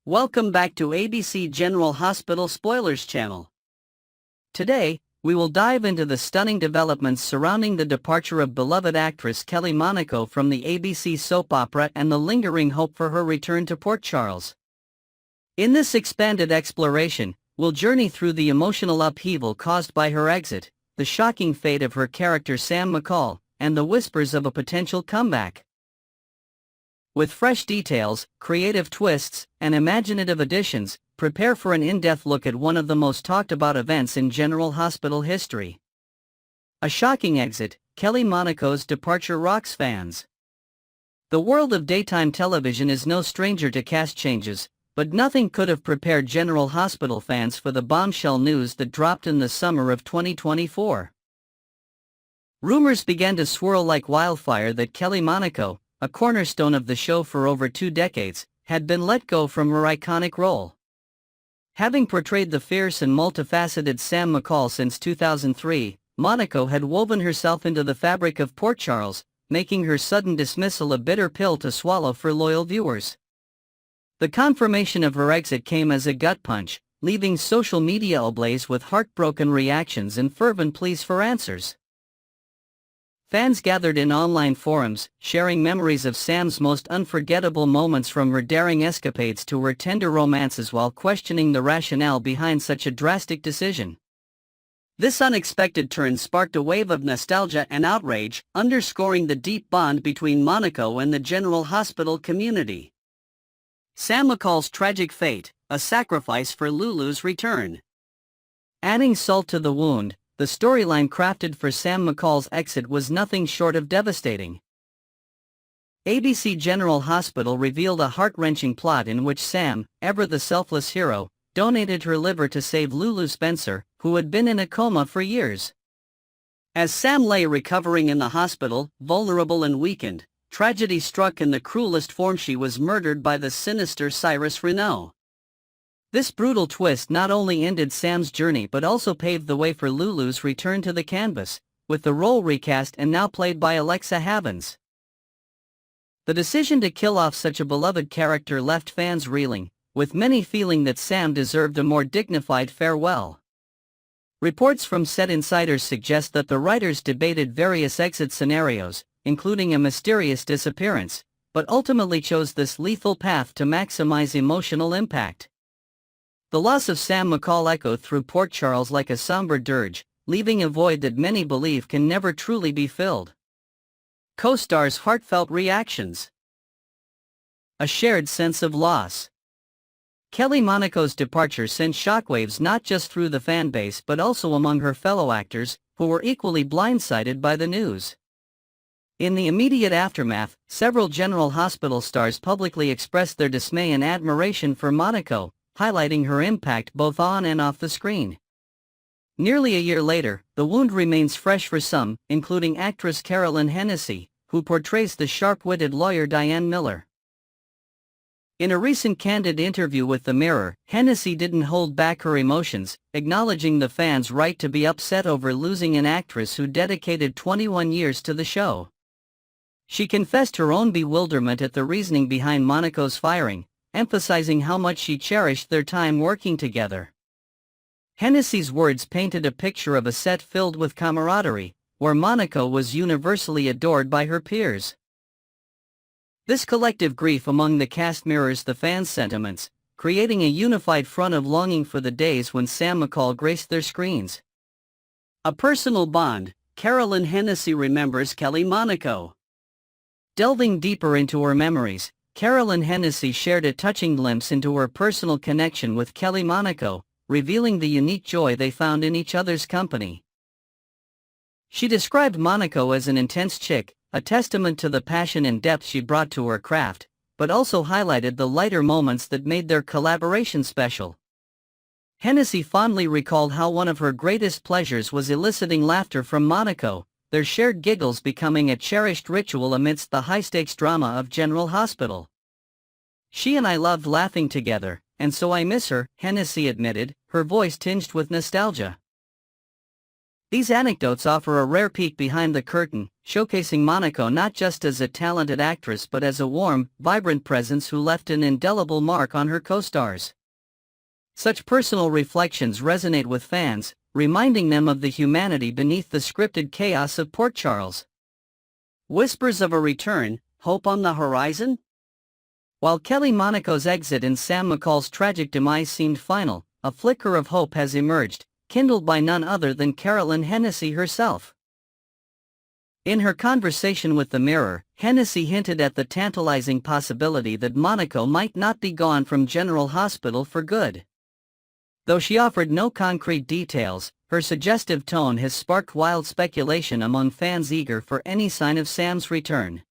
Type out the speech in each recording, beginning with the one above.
Welcome back to ABC General Hospital Spoilers channel. Today, we will dive into the stunning developments surrounding the departure of beloved actress Kelly Monaco from the ABC soap opera and the lingering hope for her return to Port Charles. In this expanded exploration, we'll journey through the emotional upheaval caused by her exit, the shocking fate of her character Sam McCall, and the whispers of a potential comeback. With fresh details, creative twists, and imaginative additions, prepare for an in-depth look at one of the most talked-about events in General Hospital history. A shocking exit, Kelly Monaco's departure rocks fans. The world of daytime television is no stranger to cast changes, but nothing could have prepared General Hospital fans for the bombshell news that dropped in the summer of 2024. Rumors began to swirl like wildfire that Kelly Monaco, a cornerstone of the show for over 2 decades, had been let go from her iconic role. Having portrayed the fierce and multifaceted Sam McCall since 2003, Monaco had woven herself into the fabric of Port Charles, making her sudden dismissal a bitter pill to swallow for loyal viewers. The confirmation of her exit came as a gut punch, leaving social media ablaze with heartbroken reactions and fervent pleas for answers. Fans gathered in online forums, sharing memories of Sam's most unforgettable moments from her daring escapades to her tender romances while questioning the rationale behind such a drastic decision. This unexpected turn sparked a wave of nostalgia and outrage, underscoring the deep bond between Monaco and the General Hospital community. Sam McCall's tragic fate, a sacrifice for Lulu's return. Adding salt to the wound, the storyline crafted for Sam McCall's exit was nothing short of devastating. ABC General Hospital revealed a heart-wrenching plot in which Sam, ever the selfless hero, donated her liver to save Lulu Spencer, who had been in a coma for years. As Sam lay recovering in the hospital, vulnerable and weakened, tragedy struck in the cruelest form. She was murdered by the sinister Cyrus Renaud. This brutal twist not only ended Sam's journey but also paved the way for Lulu's return to the canvas, with the role recast and now played by Alexa Havens. The decision to kill off such a beloved character left fans reeling, with many feeling that Sam deserved a more dignified farewell. Reports from set insiders suggest that the writers debated various exit scenarios, including a mysterious disappearance, but ultimately chose this lethal path to maximize emotional impact. The loss of Sam McCall echoed through Port Charles like a somber dirge, leaving a void that many believe can never truly be filled. Co-stars' heartfelt reactions. A shared sense of loss. Kelly Monaco's departure sent shockwaves not just through the fanbase but also among her fellow actors, who were equally blindsided by the news. In the immediate aftermath, several General Hospital stars publicly expressed their dismay and admiration for Monaco, highlighting her impact both on and off the screen. Nearly a year later, the wound remains fresh for some, including actress Carolyn Hennessy, who portrays the sharp-witted lawyer Diane Miller. In a recent candid interview with The Mirror, Hennessy didn't hold back her emotions, acknowledging the fans' right to be upset over losing an actress who dedicated 21 years to the show. She confessed her own bewilderment at the reasoning behind Monaco's firing, emphasizing how much she cherished their time working together. Hennessy's words painted a picture of a set filled with camaraderie, where Monaco was universally adored by her peers. This collective grief among the cast mirrors the fans' sentiments, creating a unified front of longing for the days when Sam McCall graced their screens. A personal bond, Carolyn Hennessy remembers Kelly Monaco. Delving deeper into her memories, Carolyn Hennessy shared a touching glimpse into her personal connection with Kelly Monaco, revealing the unique joy they found in each other's company. She described Monaco as an intense chick, a testament to the passion and depth she brought to her craft, but also highlighted the lighter moments that made their collaboration special. Hennessy fondly recalled how one of her greatest pleasures was eliciting laughter from Monaco, their shared giggles becoming a cherished ritual amidst the high-stakes drama of General Hospital. "She and I loved laughing together, and so I miss her," Hennessy admitted, her voice tinged with nostalgia. These anecdotes offer a rare peek behind the curtain, showcasing Monaco not just as a talented actress but as a warm, vibrant presence who left an indelible mark on her co-stars. Such personal reflections resonate with fans, reminding them of the humanity beneath the scripted chaos of Port Charles. Whispers of a return, hope on the horizon? While Kelly Monaco's exit and Sam McCall's tragic demise seemed final, a flicker of hope has emerged, kindled by none other than Carolyn Hennessy herself. In her conversation with The Mirror, Hennessy hinted at the tantalizing possibility that Monaco might not be gone from General Hospital for good. Though she offered no concrete details, her suggestive tone has sparked wild speculation among fans eager for any sign of Sam's return.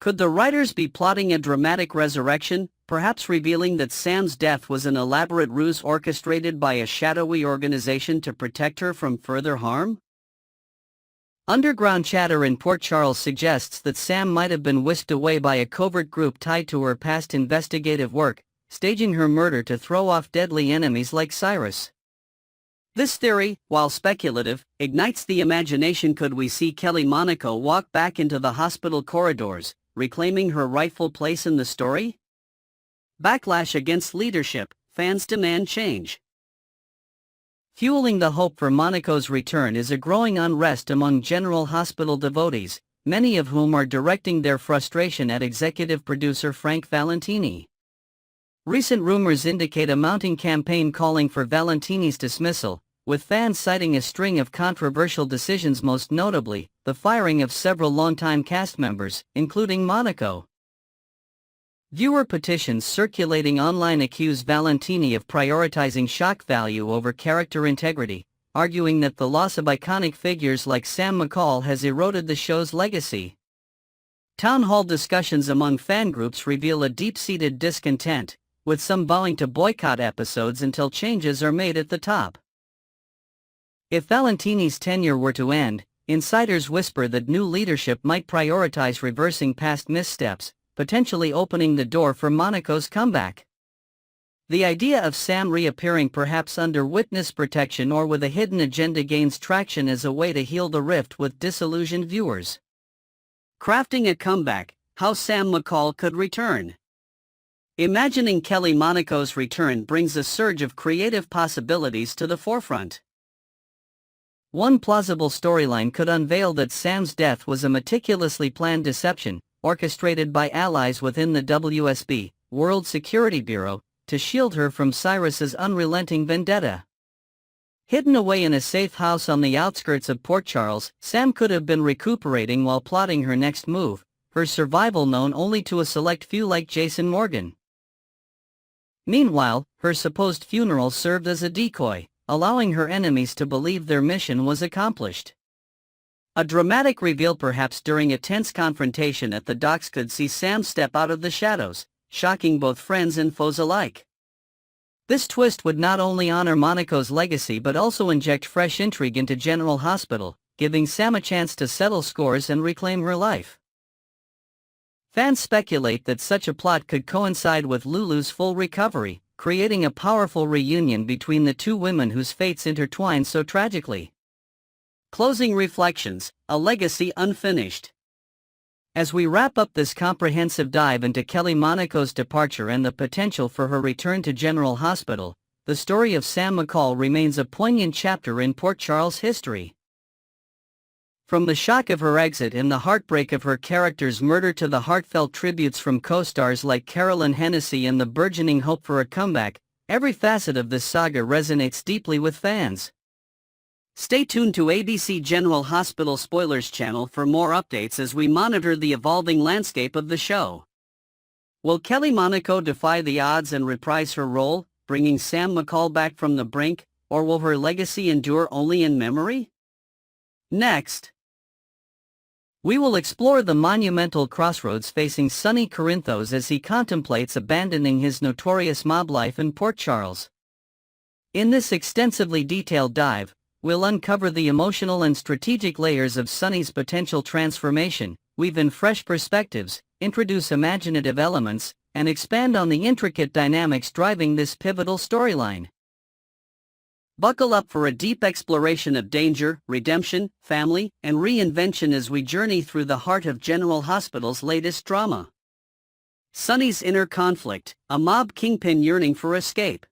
Could the writers be plotting a dramatic resurrection, perhaps revealing that Sam's death was an elaborate ruse orchestrated by a shadowy organization to protect her from further harm? Underground chatter in Port Charles suggests that Sam might have been whisked away by a covert group tied to her past investigative work, staging her murder to throw off deadly enemies like Cyrus. This theory, while speculative, ignites the imagination. Could we see Kelly Monaco walk back into the hospital corridors, reclaiming her rightful place in the story? Backlash against leadership, fans demand change. Fueling the hope for Monaco's return is a growing unrest among General Hospital devotees, many of whom are directing their frustration at executive producer Frank Valentini. Recent rumors indicate a mounting campaign calling for Valentini's dismissal, with fans citing a string of controversial decisions, most notably the firing of several longtime cast members, including Monaco. Viewer petitions circulating online accuse Valentini of prioritizing shock value over character integrity, arguing that the loss of iconic figures like Sam McCall has eroded the show's legacy. Town hall discussions among fan groups reveal a deep-seated discontent, with some vowing to boycott episodes until changes are made at the top. If Valentini's tenure were to end, insiders whisper that new leadership might prioritize reversing past missteps, potentially opening the door for Monaco's comeback. The idea of Sam reappearing, perhaps under witness protection or with a hidden agenda, gains traction as a way to heal the rift with disillusioned viewers. Crafting a comeback, how Sam McCall could return. Imagining Kelly Monaco's return brings a surge of creative possibilities to the forefront. One plausible storyline could unveil that Sam's death was a meticulously planned deception, orchestrated by allies within the WSB, World Security Bureau, to shield her from Cyrus's unrelenting vendetta. Hidden away in a safe house on the outskirts of Port Charles, Sam could have been recuperating while plotting her next move, her survival known only to a select few like Jason Morgan. Meanwhile, her supposed funeral served as a decoy, allowing her enemies to believe their mission was accomplished. A dramatic reveal, perhaps during a tense confrontation at the docks, could see Sam step out of the shadows, shocking both friends and foes alike. This twist would not only honor Monaco's legacy but also inject fresh intrigue into General Hospital, giving Sam a chance to settle scores and reclaim her life. Fans speculate that such a plot could coincide with Lulu's full recovery, creating a powerful reunion between the two women whose fates intertwine so tragically. Closing reflections, a legacy unfinished. As we wrap up this comprehensive dive into Kelly Monaco's departure and the potential for her return to General Hospital, the story of Sam McCall remains a poignant chapter in Port Charles history. From the shock of her exit and the heartbreak of her character's murder to the heartfelt tributes from co-stars like Carolyn Hennessy and the burgeoning hope for a comeback, every facet of this saga resonates deeply with fans. Stay tuned to ABC General Hospital Spoilers channel for more updates as we monitor the evolving landscape of the show. Will Kelly Monaco defy the odds and reprise her role, bringing Sam McCall back from the brink, or will her legacy endure only in memory? Next, we will explore the monumental crossroads facing Sonny Corinthos as he contemplates abandoning his notorious mob life in Port Charles. In this extensively detailed dive, we'll uncover the emotional and strategic layers of Sonny's potential transformation, weave in fresh perspectives, introduce imaginative elements, and expand on the intricate dynamics driving this pivotal storyline. Buckle up for a deep exploration of danger, redemption, family, and reinvention as we journey through the heart of General Hospital's latest drama. Sonny's inner conflict, a mob kingpin yearning for escape.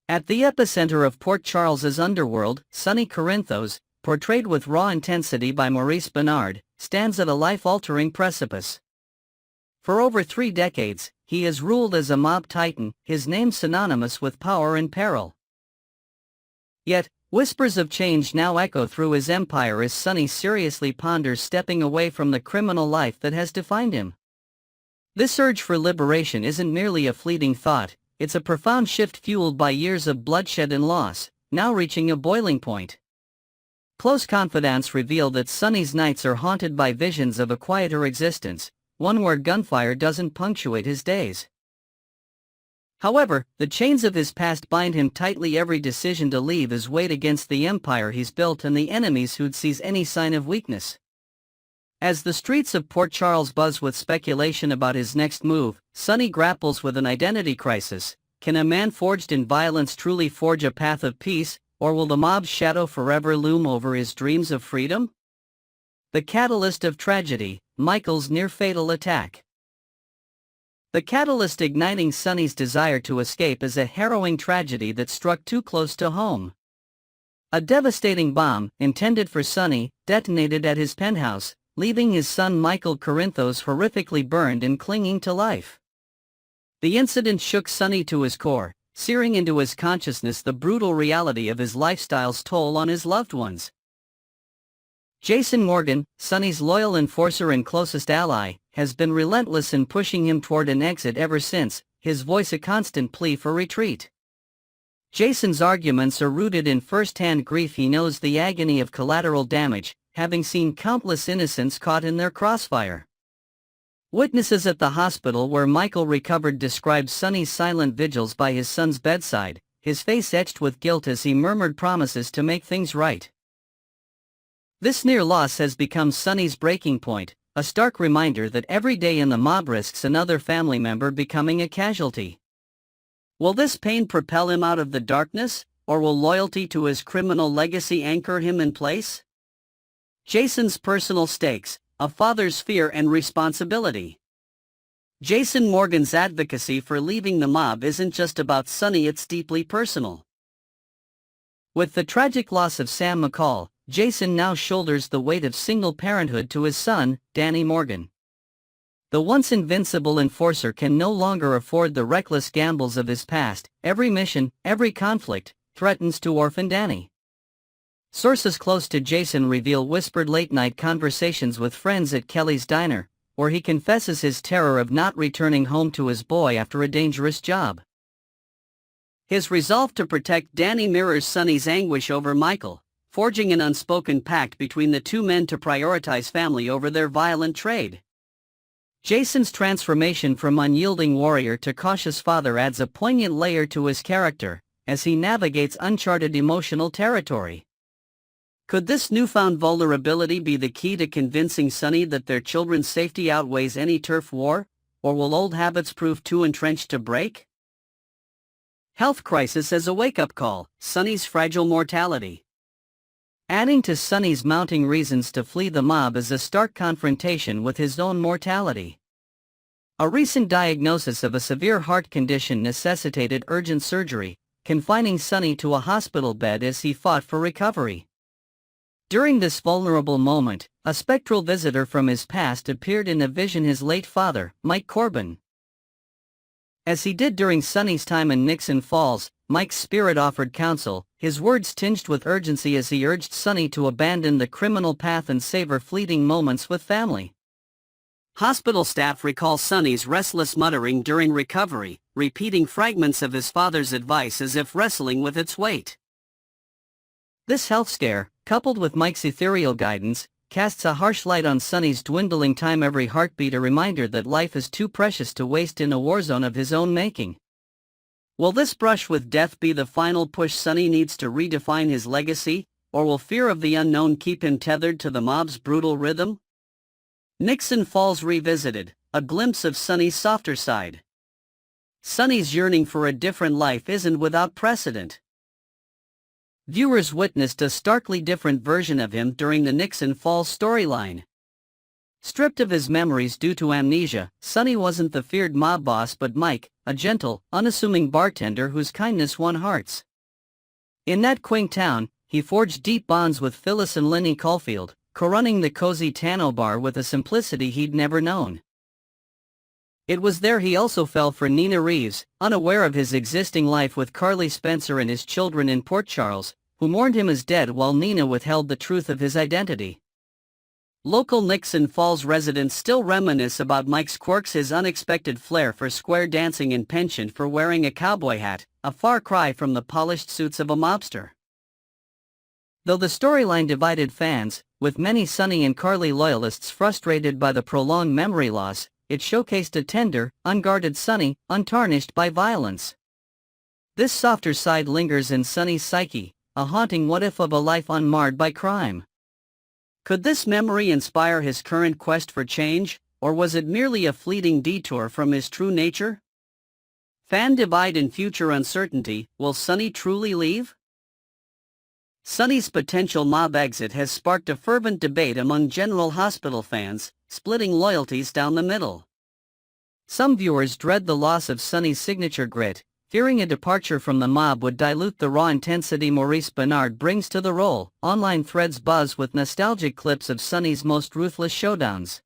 At the epicenter of Port Charles's underworld, Sonny Corinthos, portrayed with raw intensity by Maurice Benard, stands at a life-altering precipice. For over 3 decades, he has ruled as a mob titan, his name synonymous with power and peril. Yet, whispers of change now echo through his empire as Sonny seriously ponders stepping away from the criminal life that has defined him. This urge for liberation isn't merely a fleeting thought, it's a profound shift fueled by years of bloodshed and loss, now reaching a boiling point. Close confidants reveal that Sonny's nights are haunted by visions of a quieter existence, one where gunfire doesn't punctuate his days. However, the chains of his past bind him tightly. Every decision to leave is weighed against the empire he's built and the enemies who'd seize any sign of weakness. As the streets of Port Charles buzz with speculation about his next move, Sonny grapples with an identity crisis. Can a man forged in violence truly forge a path of peace, or will the mob's shadow forever loom over his dreams of freedom? The catalyst of tragedy, Michael's near-fatal attack. The catalyst igniting Sonny's desire to escape is a harrowing tragedy that struck too close to home. A devastating bomb, intended for Sonny, detonated at his penthouse, leaving his son Michael Corinthos horrifically burned and clinging to life. The incident shook Sonny to his core, searing into his consciousness the brutal reality of his lifestyle's toll on his loved ones. Jason Morgan, Sonny's loyal enforcer and closest ally, has been relentless in pushing him toward an exit ever since, his voice a constant plea for retreat. Jason's arguments are rooted in first-hand grief. He knows the agony of collateral damage, having seen countless innocents caught in their crossfire. Witnesses at the hospital where Michael recovered described Sonny's silent vigils by his son's bedside, his face etched with guilt as he murmured promises to make things right. This near loss has become Sonny's breaking point, a stark reminder that every day in the mob risks another family member becoming a casualty. Will this pain propel him out of the darkness, or will loyalty to his criminal legacy anchor him in place? Jason's personal stakes, a father's fear and responsibility. Jason Morgan's advocacy for leaving the mob isn't just about Sonny, it's deeply personal. With the tragic loss of Sam McCall, Jason now shoulders the weight of single parenthood to his son, Danny Morgan. The once invincible enforcer can no longer afford the reckless gambles of his past. Every mission, every conflict, threatens to orphan Danny. Sources close to Jason reveal whispered late-night conversations with friends at Kelly's diner, where he confesses his terror of not returning home to his boy after a dangerous job. His resolve to protect Danny mirrors Sonny's anguish over Michael, forging an unspoken pact between the two men to prioritize family over their violent trade. Jason's transformation from unyielding warrior to cautious father adds a poignant layer to his character, as he navigates uncharted emotional territory. Could this newfound vulnerability be the key to convincing Sonny that their children's safety outweighs any turf war, or will old habits prove too entrenched to break? Health crisis as a wake-up call, Sonny's fragile mortality. Adding to Sonny's mounting reasons to flee the mob is a stark confrontation with his own mortality. A recent diagnosis of a severe heart condition necessitated urgent surgery, confining Sonny to a hospital bed as he fought for recovery. During this vulnerable moment, a spectral visitor from his past appeared in a vision: his late father, Mike Corbin. As he did during Sonny's time in Nixon Falls, Mike's spirit offered counsel, his words tinged with urgency as he urged Sonny to abandon the criminal path and savor fleeting moments with family. Hospital staff recall Sonny's restless muttering during recovery, repeating fragments of his father's advice as if wrestling with its weight. This health scare, coupled with Mike's ethereal guidance, casts a harsh light on Sonny's dwindling time. Every heartbeat a reminder that life is too precious to waste in a war zone of his own making. Will this brush with death be the final push Sonny needs to redefine his legacy, or will fear of the unknown keep him tethered to the mob's brutal rhythm? Nixon Falls Revisited, a glimpse of Sonny's softer side. Sonny's yearning for a different life isn't without precedent. viewers witnessed a starkly different version of him during the Nixon Falls storyline. Stripped of his memories due to amnesia, Sonny wasn't the feared mob boss but Mike, a gentle, unassuming bartender whose kindness won hearts. In that quaint town, he forged deep bonds with Phyllis and Lenny Caulfield, co-running the cozy Tano bar with a simplicity he'd never known. It was there he also fell for Nina Reeves, unaware of his existing life with Carly Spencer and his children in Port Charles, who mourned him as dead while Nina withheld the truth of his identity. Local Nixon Falls residents still reminisce about Mike's quirks, his unexpected flair for square dancing and penchant for wearing a cowboy hat, a far cry from the polished suits of a mobster. Though the storyline divided fans, with many Sonny and Carly loyalists frustrated by the prolonged memory loss, it showcased a tender, unguarded Sonny, untarnished by violence. This softer side lingers in Sonny's psyche, a haunting what-if of a life unmarred by crime. Could this memory inspire his current quest for change, or was it merely a fleeting detour from his true nature? Fan divide and future uncertainty, will Sonny truly leave? Sonny's potential mob exit has sparked a fervent debate among General Hospital fans, splitting loyalties down the middle. Some viewers dread the loss of Sonny's signature grit, fearing a departure from the mob would dilute the raw intensity Maurice Benard brings to the role. Online threads buzz with nostalgic clips of Sonny's most ruthless showdowns.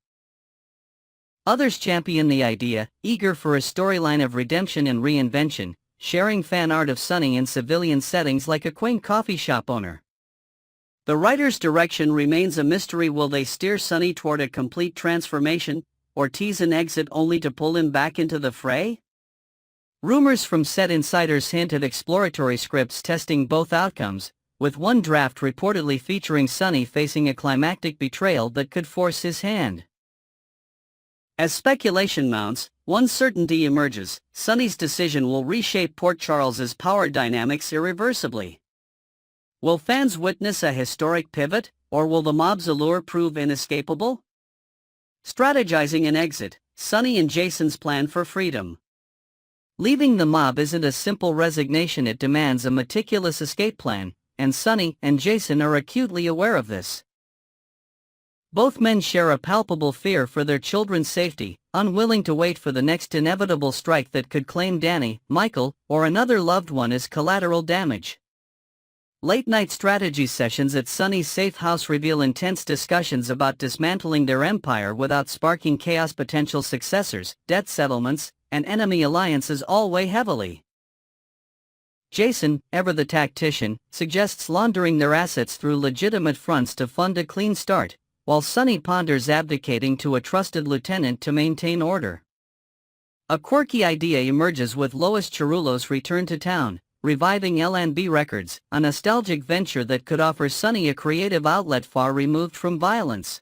Others champion the idea, eager for a storyline of redemption and reinvention, sharing fan art of Sonny in civilian settings like a quaint coffee shop owner. The writer's direction remains a mystery. Will they steer Sonny toward a complete transformation, or tease an exit only to pull him back into the fray? Rumors from set insiders hint at exploratory scripts testing both outcomes, with one draft reportedly featuring Sonny facing a climactic betrayal that could force his hand. As speculation mounts, one certainty emerges: Sonny's decision will reshape Port Charles's power dynamics irreversibly. Will fans witness a historic pivot, or will the mob's allure prove inescapable? Strategizing an exit, Sonny and Jason's plan for freedom. Leaving the mob isn't a simple resignation, it demands a meticulous escape plan, and Sonny and Jason are acutely aware of this. Both men share a palpable fear for their children's safety, unwilling to wait for the next inevitable strike that could claim Danny, Michael, or another loved one as collateral damage. Late-night strategy sessions at Sonny's safe house reveal intense discussions about dismantling their empire without sparking chaos. Potential successors, debt settlements, and enemy alliances all weigh heavily. Jason, ever the tactician, suggests laundering their assets through legitimate fronts to fund a clean start, while Sonny ponders abdicating to a trusted lieutenant to maintain order. A quirky idea emerges with Lois Chirulo's return to town, reviving L&B Records, a nostalgic venture that could offer Sonny a creative outlet far removed from violence.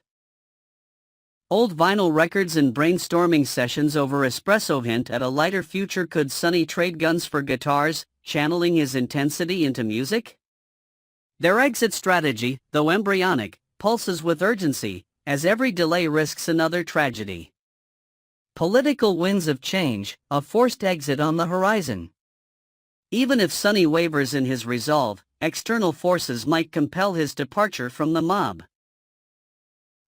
Old vinyl records and brainstorming sessions over espresso hint at a lighter future. Could Sonny trade guns for guitars, channeling his intensity into music? Their exit strategy, though embryonic, pulses with urgency, as every delay risks another tragedy. Political winds of change, a forced exit on the horizon. Even if Sonny wavers in his resolve, external forces might compel his departure from the mob.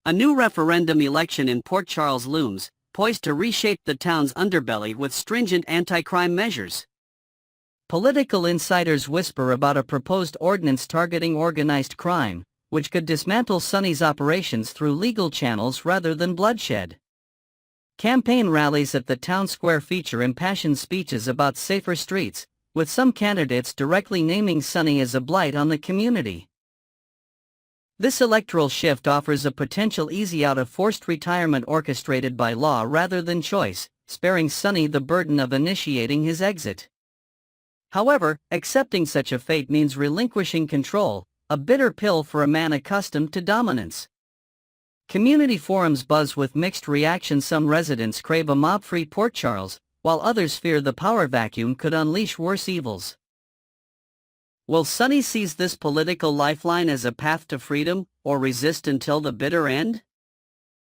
A new referendum election in Port Charles looms, poised to reshape the town's underbelly with stringent anti-crime measures. Political insiders whisper about a proposed ordinance targeting organized crime, which could dismantle Sonny's operations through legal channels rather than bloodshed. Campaign rallies at the town square feature impassioned speeches about safer streets, with some candidates directly naming Sonny as a blight on the community. This electoral shift offers a potential easy out of forced retirement orchestrated by law rather than choice, sparing Sonny the burden of initiating his exit. However, accepting such a fate means relinquishing control, a bitter pill for a man accustomed to dominance. Community forums buzz with mixed reaction. Some residents crave a mob-free Port Charles, while others fear the power vacuum could unleash worse evils. Will Sonny seize this political lifeline as a path to freedom, or resist until the bitter end?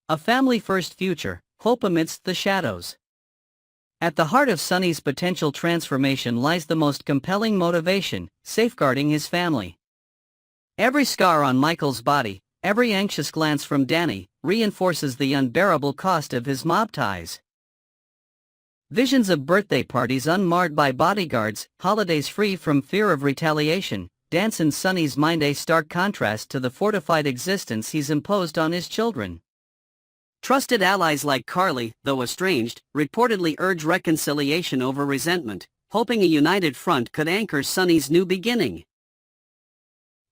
A family-first future, hope amidst the shadows. At the heart of Sonny's potential transformation lies the most compelling motivation: safeguarding his family. Every scar on Michael's body, every anxious glance from Danny, reinforces the unbearable cost of his mob ties. Visions of birthday parties unmarred by bodyguards, holidays free from fear of retaliation, dance in Sonny's mind, a stark contrast to the fortified existence he's imposed on his children. Trusted allies like Carly, though estranged, reportedly urge reconciliation over resentment, hoping a united front could anchor Sonny's new beginning.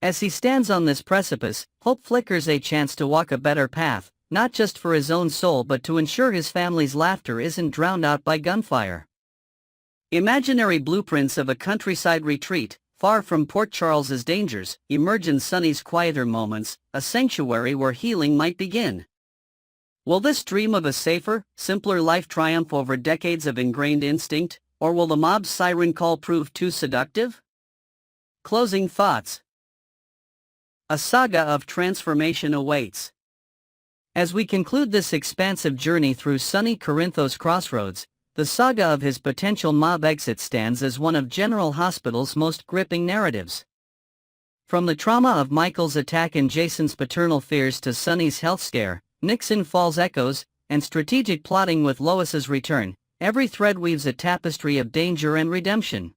As he stands on this precipice, hope flickers a chance to walk a better path, not just for his own soul but to ensure his family's laughter isn't drowned out by gunfire. Imaginary blueprints of a countryside retreat, far from Port Charles's dangers, emerge in Sonny's quieter moments, a sanctuary where healing might begin. Will this dream of a safer, simpler life triumph over decades of ingrained instinct, or will the mob's siren call prove too seductive? Closing thoughts. A saga of transformation awaits. As we conclude this expansive journey through Sonny Corinthos' crossroads, the saga of his potential mob exit stands as one of General Hospital's most gripping narratives. From the trauma of Michael's attack and Jason's paternal fears to Sonny's health scare, Nixon Falls echoes, and strategic plotting with Lois's return, every thread weaves a tapestry of danger and redemption.